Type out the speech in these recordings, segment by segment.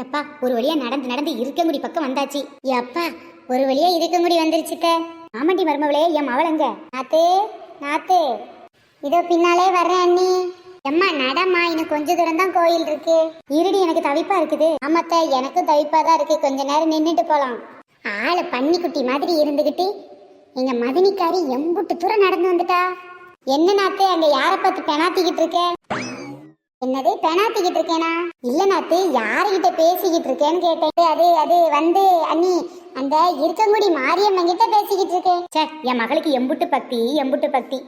எப்பா ஒரு வழியா நடந்து நடந்து இருக்கங்குடி பக்கம் வந்தாச்சு. எப்பா ஒரு வழியா இருக்கங்குடி வந்துருச்சுட்ட. ஆமாண்டி மருமவளே, என் மவளங்க. நாத்து நாத்து, இதோ பின்னாலே வர்றேன் அண்ணி. எம்மா நடம்மா, இன்னும் கொஞ்ச தூரம் தான் கோயில் இருக்கு. இருடி, எனக்கு தவிப்பா இருக்குது. ஆமாத்த, எனக்கும் தவிப்பா தான் இருக்கு. கொஞ்ச நேரம் நின்றுட்டு போலாம். ஆளு பன்னிக்குட்டி மாதிரி இருந்துகிட்டு எங்க மதினிக்காரி எம்புட்டு தூரம் நடந்து வந்துட்டா. என்ன நாத்து, அங்க யாரை பார்த்து பெணாத்திக்கிட்டு இருக்க? என்னது பெணாத்திக்கிட்டு இருக்கேனா? இல்ல நாத்து, யாருகிட்ட பேசிக்கிட்டு இருக்கேன்னு கேட்டேன். அது அது வந்து அண்ணி, அந்த இருக்கங்குடி மாரியம்மன் கிட்ட பேசிக்கிட்டு இருக்கேன். சே, என் மகளுக்கு எம்புட்டு பக்தி, எம்புட்டு பக்தி.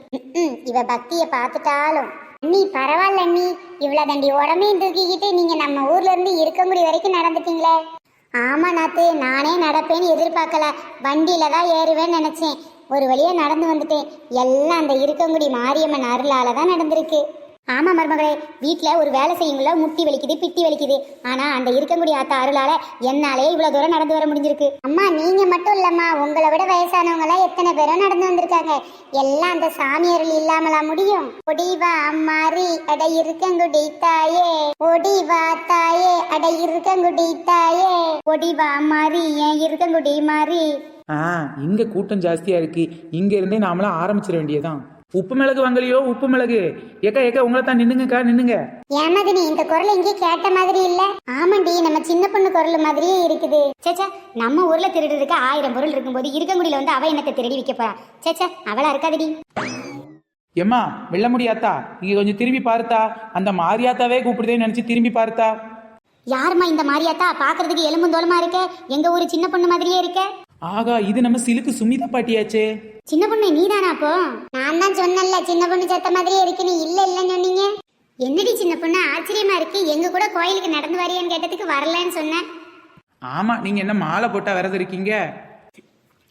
இவ பக்திய பாத்துட்டாலும் அண்ணி பரவாயில்ல அண்ணி. இவ்வளவு தண்டி உடம்பையும் தூக்கிக்கிட்டு நீங்க நம்ம ஊர்ல இருந்து இருக்கங்குடி வரைக்கும் நடந்துட்டீங்களே. ஆமா நாத்து, நானே நடப்பேன்னு எதிர்பார்க்கல. வண்டியில தான் ஏறுவேன்னு நினைச்சேன். ஒரு வழியா நடந்து வந்துட்டேன். எல்லாம் அந்த இருக்கங்குடி மாரியம்மன் அருளால தான் நடந்திருக்கு. ஆமா மருமகளே, வீட்டுல ஒரு வேலை செய்யுங்கள முட்டி வலிக்குது, பிட்டி வலிக்குது. ஆனா அந்த இருக்கங்குடி ஆத்தா அருளால என்னாலே இவ்வளவு தூரம் நடந்து வர முடிஞ்சிருக்கு. அம்மா நீங்க மட்டும் இல்லம்மா, உங்களை விட வயசானவங்க எல்லாம் எத்தனை பேரும் நடந்து வந்திருக்காங்க. எல்லாம் அந்த சாமி அருள் இல்லாமலா முடியும்? ஒடிவா மாறி அட இருக்கங்குடி தாயே, ஒடிவா தாயே அட இருக்கங்குடி தாயே, ஒடிவா மாறி ஏன் இருக்கங்குடி மாறி. இங்க கூட்டம் ஜாஸ்தியா இருக்கு. இங்க இருந்தே நாமளாம் ஆரம்பிச்சிட வேண்டியதான். உப்பு மிளகு வாங்கலையோ? உப்பு மிளகு ஏக்கா ஏக்கா, உங்களை தான் நின்னுங்கக்கா, நின்னுங்க. ஏமாதினி, இந்த குரல் எங்கே கேட்ட மாதிரி இல்ல? ஆமாண்டி, நம்ம சின்ன பொண்ணு குரல் மாதிரியே இருக்குது. சேச்சா, நம்ம ஊர்ல திருடுறதுக்கு 1000 பொருள் இருக்கும்போது இருக்கங்குடியில வந்து அவ எனக்கு திருடி வைக்க போறா. சேச்சா, அவளா இருக்காதடி. எம்மா வெள்ள முடியாத்தா, இங்க கொஞ்சம் திரும்பி பாருத்தா. அந்த மாரியாத்தாவே கூப்பிடுதேன்னு நினைச்சு திரும்பி பாருத்தா. யாருமா இந்த மாரியாத்தா? பாக்குறதுக்கு எலும்பும் தோலமா இருக்க, எங்க ஊரு சின்ன பொண்ணு மாதிரியே இருக்க. ஆகா, இது நம்ம சிலுக்கு சுமிதா பாட்டியாச்சே. சின்ன பொண்ணு நீதானா? அப்போ நான் தான் சொன்னல சின்ன பொண்ணு சத்த மாதிரியே இருக்குன்னு. இல்ல இல்லன்னு சொன்னீங்க. என்னடி சின்ன பொண்ணு ஆச்சரியமா இருக்கு, எங்க கூட கோயிலுக்கு நடந்து வரியான்னு கேட்டதுக்கு வரலன்னு சொன்னேன். ஆமா, நீங்க என்ன மாலை போட்டா விரதம் இருக்கீங்க?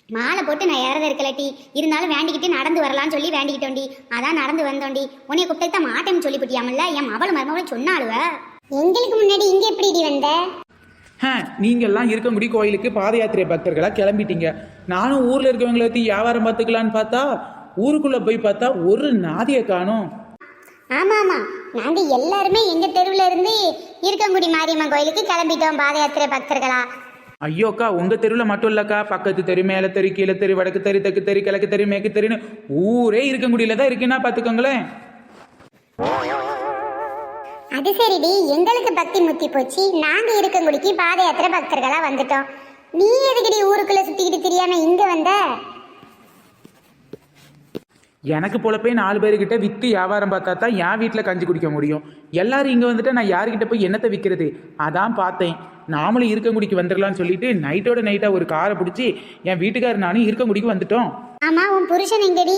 மாலை போட்டு நான் இறத இருக்கலட்டி, இருந்தாலும் வேண்டிக்கிட்டு நடந்து வரலான்னு சொல்லி வேண்டிக்கிட்டோண்டி. அதான் நடந்து வந்தோண்டி. உன்னைய கூப்பிட்டு மாட்டேன்னு சொல்லி போட்டியாமல்ல. என் மவளும் மருமகளும் சொன்னாளுவ. எங்களுக்கு முன்னாடி இங்க எப்படி வந்த? நீங்க எல்லாம் இருக்கங்குடி கோயிலுக்கு பாத யாத்திரை பக்தர்களா கிளம்பிட்டீங்க. நானும் ஊர்ல இருக்கவங்களை பத்தி வியாபாரம் பார்த்துக்கலான்னு பார்த்தா ஊருக்குள்ள போய் பார்த்தா ஒரு நாதியை காணோம். ஆமா ஆமா, நாங்க எல்லாருமே எங்க தெருவுல இருந்து இருக்கங்குடி மாரியம்மன் கோயிலுக்கு கிளம்பிட்டோம் பாத யாத்திரை பக்தர்களா. ஐயோக்கா, உங்க தெருவில் மட்டும் இல்லக்கா, பக்கத்து தெரு, மேல தெரு, கீழே தெரு, வடக்கு தெரு, தெற்கு தெரு, கிழக்கு தெரு, மேற்கு தெருன்னு ஊரே இருக்கங்குடியில தான் இருக்குன்னா பாத்துக்கோங்களேன். அது சரிடி, எங்களுக்கு பக்தி முத்தி போச்சு. நாங்க இருக்கங்குடிக்கு பாத யாத்திரை பக்தர்களா வந்துட்டோம். நீ எதுக்கடி ஊருக்குள்ள சுத்திக்கிட்டு தெரியாம இங்க வந்த? எனக்கு போலப்பே 4 பேருக்கிட்ட விற்று வியாபாரம் பார்த்தா தான் என் வீட்டில் கஞ்சி குடிக்க முடியும். எல்லாரும் இங்கே வந்துட்டு நான் யாருக்கிட்ட போய் என்னத்தை விற்கிறது? அதான் பார்த்தேன், நாமளும் இருக்கங்குடிக்கு வந்துடலான்னு சொல்லிட்டு நைட்டோட நைட்டாக ஒரு காரை பிடிச்சி என் வீட்டுக்காரர் நானும் இருக்கங்குடிக்கு வந்துட்டோம். ஆமா, உன் புருஷன் எங்கடி?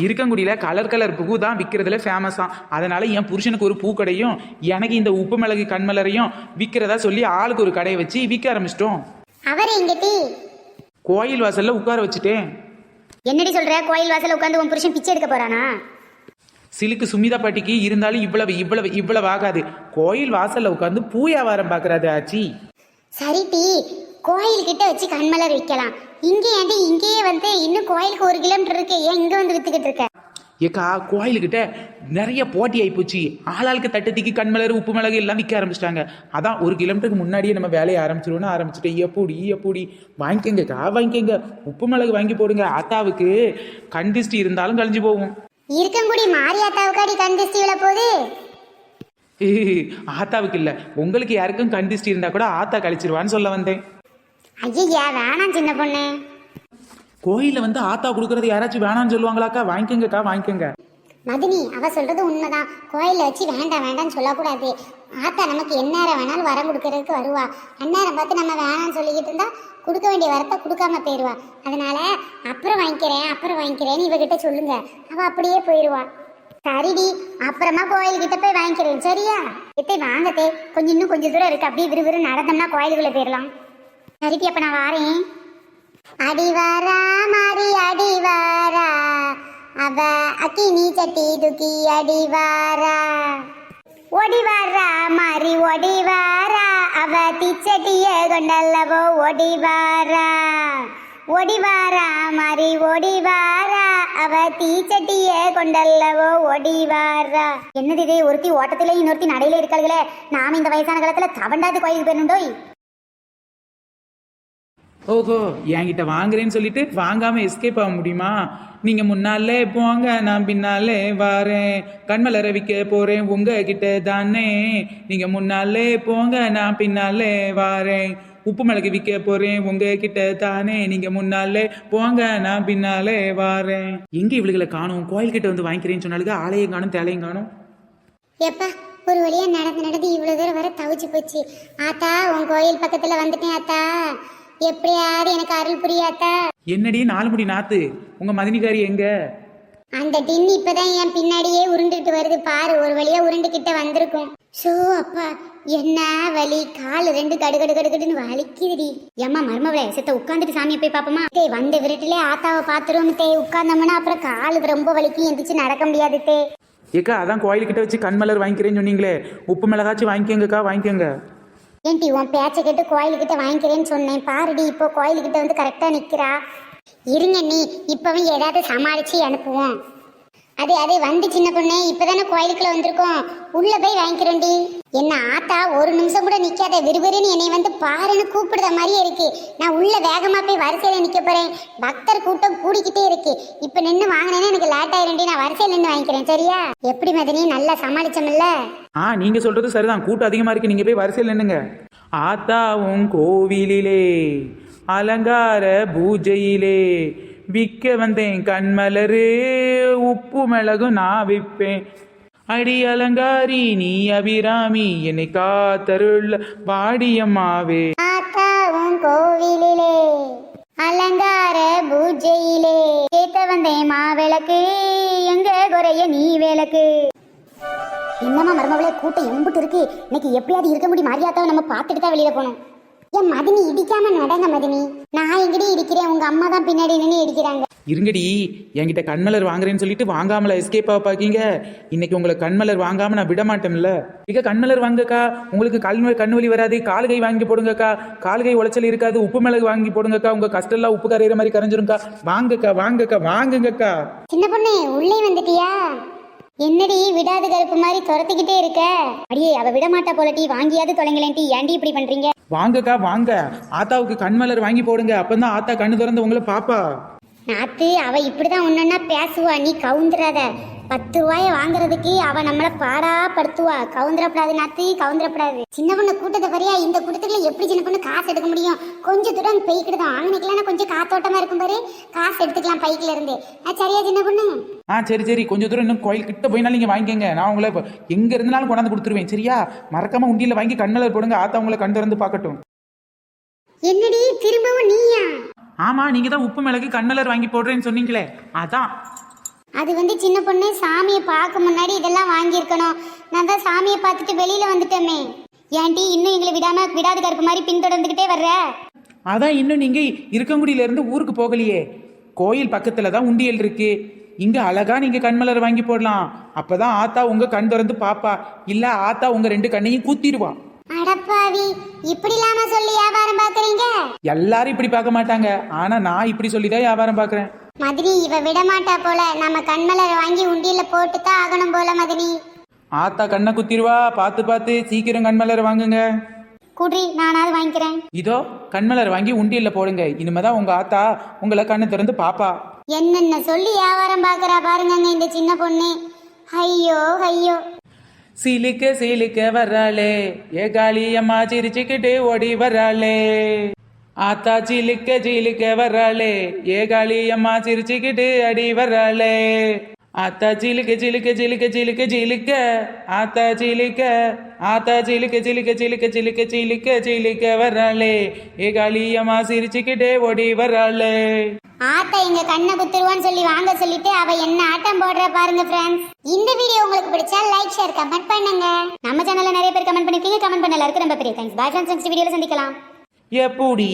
இருக்கங்குடியில் கலர் கலர் பூ தான் விற்கிறதுல ஃபேமஸாக. அதனால என் புருஷனுக்கு ஒரு பூக்கடையும் எனக்கு இந்த உப்பு மிளகு கண்மலரையும் விற்கிறதா சொல்லி ஆளுக்கு ஒரு கடையை வச்சு விற்க ஆரம்பிச்சிட்டோம். அவர் எங்கடி? கோயில் வாசல்ல உட்கார வச்சுட்டேன். என்னடி சொல்ற? கோயில் வாசல்ல உட்காந்து உன் புருஷன் பிச்சை எடுக்க போறானா? சிலுக்கு சுமிதா பாட்டிக்கு இருந்தாலும் இவ்வளவு ஆகாது. கோயில் வாசல்ல உட்காந்து பூ வியாபாரம் பாக்குறாரு ஆச்சி. சரி டி, கோயில் கிட்ட வச்சு கண்மலர் விற்கலாம். இங்க ஏண்டி இங்கேயே வந்து இன்னும் கோயிலுக்கு 1 கிலோமீட்டர் இருக்கு, ஏன் இங்க வந்து வித்துக்கிட்டு இருக்க? ஏக்கா, கோயிலுக்கிட்ட நிறைய போட்டி ஆயிப்போச்சு. ஆளாளுக்கு தட்டத்திக்கு கண்மலர் உப்பு மிளகு எல்லாம் விற்க ஆரம்பிச்சிட்டாங்க. அதான் 1 கிலோமீட்டருக்கு முன்னாடியே நம்ம வேலையை ஆரம்பிச்சிருவோன்னு ஆரம்பிச்சுட்டு எப்படி வாங்கிக்கங்கக்கா, வாங்கிக்கங்க. உப்பு மிளகு வாங்கி போடுங்க. ஆத்தாவுக்கு கண்டிஸ்டி இருந்தாலும் கழிஞ்சு போகும். இருக்கங்குடி மாரியாத்தாவுக்காடி கண்டிஸ்டி விழ போகுது. ஆத்தாவுக்கு இல்ல, உங்களுக்கு யாருக்கும் கண்டிஸ்டி இருந்தா கூட ஆத்தா கழிச்சிருவான்னு சொல்ல வந்தேன். ஐயா வேணாம் சின்ன பொண்ணு. கோயில்ல வந்து ஆத்தா கொடுக்கறது யாராச்சும் வேணாம்னு சொல்லுவாங்களாக்கா? வாங்கிக்கங்கக்கா, வாங்கிக்கங்க. மதினி, அவ சொல்றது உண்மைதான். கோயில வச்சு வேண்டாம் வேண்டாம்னு சொல்லக்கூடாது. ஆத்தா நமக்கு எந்நேரம் வேணாலும் வரம் கொடுக்கறதுக்கு வருவா. அந்நேரம் பார்த்து நம்ம வேணாம்னு சொல்லிக்கிட்டு இருந்தா கொடுக்க வேண்டிய வரத்தை கொடுக்காம போயிடுவா. அதனால அப்புறம் வாங்கிக்கிறேன்னு இவகிட்ட சொல்லுங்க, அவ அப்படியே போயிடுவா. சரிடி, அப்புறமா கோயில்கிட்ட போய் வாங்கிக்கிறேன், சரியா? இப்போ வாங்கத்தே, இன்னும் கொஞ்சம் தூரம் இருக்கு. அப்படியே விறுவிறு நடந்தோம்னா கோயிலுக்குள்ள போயிடலாம். சரிடி, அப்ப நான் வாரேன். அடிவாரா மாறி அடிவாரா, அவ அக்கினி சட்டி துக்கி அடிவாரா. ஒடிவாரா மாறி ஒடிவாரா, அவ திச்சட்டிய கொண்டல்லவோ ஒடிவாரா. ஒடிவாரா மாறி ஒடிவாரா அவ தீச்சட்டிய கொண்டல்லவோ ஒடிவாரா. என்னது இது, ஒருத்தி ஓட்டத்திலே இன்னொருத்தி நடையில இருக்காங்களே. நாம இந்த வயசான காலத்துல தவண்டாது கோயிலுக்கு போயிருந்தோய். ஓஹோ, என்கிட்ட வாங்குறேன்னு சொல்லிட்டு வாங்காம எஸ்கேப் ஆக முடியுமா? நீங்க முன்னாலே போங்க, நான் பின்னாலே வாரேன். கண்மலர விற்க போறேன் உங்ககிட்ட தானே. நீங்க முன்னாலே போங்க, நான் பின்னாலே வாரேன். உப்பு மிளகு விற்க போறேன் உங்ககிட்ட தானே. நீங்க முன்னாலே போங்க, நான் பின்னாலே வாரேன். எங்க இவளுகளை காணும்? கோயில்கிட்ட வந்து வாங்கிக்கிறேன்னு சொன்னாலுங்க, ஆலயம் காணும் தேலையும் காணும். எப்பா ஒரு வழியா நடந்து நடந்து இவ்வளவு தூரம் வர தவிச்சு போச்சு. ஆத்தா உன் கோயில் பக்கத்துல வந்துட்டேன் ஆத்தா, எப்படியாவது எனக்கு அருள் புரியாத்தா. என்னடி 4 முடி நாத்து, உங்க மதினிகாரி எங்க? அந்த டின் இப்பதான் என் பின்னாடியே உருண்டுட்டு வருது பாரு. ஒரு வழியா உருண்டுகிட்ட வந்திருக்கும். ஷோ அப்பா என்ன வலி, கால் 2 கடு கடுன்னு வலிக்குதுடி. ஏம்மா மருமவளே, செத்த உட்காந்துட்டு சாமியை போய் பாப்போமா? தே வந்த விரட்டிலே ஆத்தாவை பாத்துருவோம் தே. உட்கார்ந்தோம்னா அப்புறம் காலு ரொம்ப வலிக்கு, எந்திரிச்சு நடக்க முடியாது தே. ஏக்கா அதான் கோயில்கிட்ட வச்சு கண்மலர் வாங்கிக்கிறேன்னு சொன்னீங்களே, உப்பு மிளகாச்சும் வாங்கிக்கோங்கக்கா, வாங்கிக்கோங்க. ஏன்டி உன் பேச்சை கேட்டு கோயிலுக்கிட்ட வாங்கிக்கிறேன்னு சொன்னேன் பாருடி, இப்போ கோயிலுக்கிட்ட வந்து கரெக்டா நிக்கிறா. இருங்க நீ இப்பவும் ஏதாவது சமாளிச்சு அனுப்புவோம். அது வந்து சின்ன பொண்ணு, இப்பதானே கோயிலுக்குள்ள வந்திருக்கோம், உள்ள போய் வாங்கிக்கிறோண்டி. என்ன ஆத்தா ஒரு நிமிஷம் கூட நிக்காத, விறுவிறுன்னு என்னை வந்து பாருன்னு கூப்பிடுற மாதிரியே இருக்கு. நான் உள்ள வேகமா போய் வரிசையில நிக்க போறேன். பக்தர் கூட்டம் கூடிக்கிட்டே இருக்கு. இப்ப நின்று வாங்கினேன்னா எனக்கு லேட் ஆயிரண்டி. நான் வரிசையில நின்று வாங்கிக்கிறேன் சரியா? எப்படி மதினி, நல்லா சமாளிச்சோம்ல? நீங்க சொல்றது சரிதான், கூட்டம் அதிகமா இருக்கு, நீங்க போய் வரிசையில் நின்னுங்க. ஆத்தாவும் கோவிலிலே அலங்கார பூஜையிலே விற்க வந்தேன் கண்மலரு, உப்பு மிளகும் நான் விற்பேன். அடி அலங்காரி நீ அபிராமி, என்னை காத்தருள் வாடியம்மாவே. ஆத்தாவும் கோவிலிலே அலங்கார பூஜையிலே கேட்ட வந்தேன் மாவிளக்கு, எங்க குறைய நீ விளக்கு. என்னமா மருமவளே, கூட்டம் எம்புட்டு இருக்கு. இன்னைக்கு எப்படியாவது இருக்க முடியும், மரியாதை நம்ம பார்த்துட்டு தான் வெளியில போகணும். ஏன் மதினி இடிக்காம நடங்க மதினி. நான் எங்கடி இடிக்கிறேன், உங்க அம்மா தான் பின்னாடி நின்று இடிக்கிறாங்க. இருங்கடி, என்கிட்ட கண்மலர் வாங்குறேன்னு சொல்லிட்டு வாங்காமல எஸ்கேப் ஆக பாக்கீங்க. இன்னைக்கு உங்களை கண்மலர் வாங்காம நான் விட மாட்டேன்ல. இங்க கண்மலர் வாங்கக்கா, உங்களுக்கு கண்ணு வலி வராது. கால்கை வாங்கி போடுங்கக்கா, கால்கை உளைச்சல் இருக்காது. உப்பு மிளகு வாங்கி போடுங்கக்கா, உங்க கஷ்டம் எல்லாம் உப்பு கரையிற மாதிரி கரைஞ்சிருங்கக்கா. வாங்கக்கா வாங்கக்கா வாங்குங்கக்கா. சின்ன பொண்ணு உள்ளே வந்துட்டியா? என்னடி விடாது கருப்பு மாதிரி துரத்திக்கிட்டே இருக்க? அடியே அவ விட மாட்டா போலட்டி, வாங்கியாவது தொலைங்களேன்டி. ஏன்டி இப்படி பண்றீங்க? வாங்கக்கா வாங்க, ஆத்தாவுக்கு கண்மலர் வாங்கி போடுங்க, அப்பதான் ஆத்தா கண்ணு திறந்து உங்களை பாப்பா. நாத்து அவ இப்படிதான் ஒன்னா பேசுவா, நீ கவுந்துராத. 10 ரூபாய வாங்குறதுக்கு அவ நம்மள பாடா படுத்துவா. கவுந்துரப்படாது நாத்து, கவுந்துரப்படாது. சின்ன பொண்ணு கூட்டத்தை பாரியா, இந்த கூட்டத்துக்குள்ள எப்படி சின்ன பொண்ணு காசு எடுக்க முடியும்? கொஞ்சம் தூரம் பெய்க்கிட்டுதான் ஆங்கனைக்கெல்லாம் கொஞ்சம் காத்தோட்டமா இருக்கும் பாரு, காசு எடுத்துக்கலாம் பைக்கில இருந்து. சரியா சின்ன பொண்ணு? சரி கொஞ்சம் தூரம் இன்னும் கோயில் கிட்ட போயினாலும் நீங்க வாங்கிக்கங்க. நான் உங்களை எங்க இருந்தாலும் கொண்டாந்து கொடுத்துருவேன் சரியா? மறக்காம உண்டியில வாங்கி கண்மலர் போடுங்க, ஆத்தா உங்களை கண் திறந்து பார்க்கட்டும். என்னடி திரும்பவும் நீயா? ஆமா, நீங்க தான் உப்பு மிளகு கண்மலர் வாங்கி போடுறேன்னு சொன்னீங்களே, அதான். அது வந்து சின்ன பொண்ணு, சாமியை பார்க்க முன்னாடி இதெல்லாம் வாங்கியிருக்கணும். நான் தான் சாமியை பார்த்துட்டு வெளியில வந்துட்டோமே. ஏன்டி இன்னும் எங்களை விடாது கருப்பு மாதிரி பின்தொடர்ந்துகிட்டே வர்ற? அதான் இன்னும் நீங்க இருக்கங்குடியில இருந்து ஊருக்கு போகலையே. கோயில் பக்கத்துல தான் உண்டியல் இருக்கு, இங்க அழகா நீங்க கண்மலர் வாங்கி போடலாம். அப்பதான் ஆத்தா உங்க கண் திறந்து பாப்பா, இல்ல ஆத்தா உங்க 2 கண்ணையும் கூத்திடுவா. அடப்பாவி, இப்படி இல்லாம சொல்லி வியாபாரம் பாக்குறீங்க? எல்லாரும் இப்படி பார்க்க மாட்டாங்க, ஆனா நான் இப்படி சொல்லிதான் வியாபாரம் பாக்குறேன். மதினி இவ விட மாட்டா போல, நம்ம கண்மலர் வாங்கி உண்டியில போட்டுதான் ஆகணும் போல. மதினி ஆத்தா கண்ணை குத்திடுவா, பார்த்து சீக்கிரம் கண்மலர் வாங்குங்க. குடி, நானாவது வாங்கிக்கிறேன். இதோ கண்மலர் வாங்கி உண்டியல்ல போடுங்க, இனிமேதான் உங்க ஆத்தா உங்களை கண்ணை திறந்து பாப்பா. என்னென்ன சொல்லி வியாபாரம் பாக்குறா பாருங்க இந்த சின்ன பொண்ணு. ஐயோ ஐயோ. சிலுக்க வர்றாளே ஏ காளி அம்மா, சிரிச்சுக்கிட்டு ஓடி வர்றாளே. ஆத்தா சிலுக்க வர்றாளே ஏ காளி அம்மா, சிரிச்சுக்கிட்டு அடி வர்றாளே. ஆத்தா சிலுக்க ஆத்தா சிலுக்க வர்றாளே ஏ காளி அம்மா, சிரிச்சுக்கிட்டே ஓடி வர்றாளே. ஆத்தா இங்க கண்ணை குத்துருவான்னு சொல்லி வாங்க சொல்லிட்டு அவ என்ன ஆட்டம் போடுற பாருங்க ஃப்ரெண்ட்ஸ். இந்த வீடியோ உங்களுக்கு பிடிச்சா லைக் ஷேர் கமெண்ட் பண்ணுங்க. நம்ம சேனல்ல நிறைய பேர் கமெண்ட் பண்ணிருக்கீங்க, கமெண்ட் பண்ண எல்லாருக்கும் ரொம்ப பெரிய தேங்க்ஸ். பாய் ஃப்ரெண்ட்ஸ், நெக்ஸ்ட் வீடியோல சந்திக்கலாம். எப்படி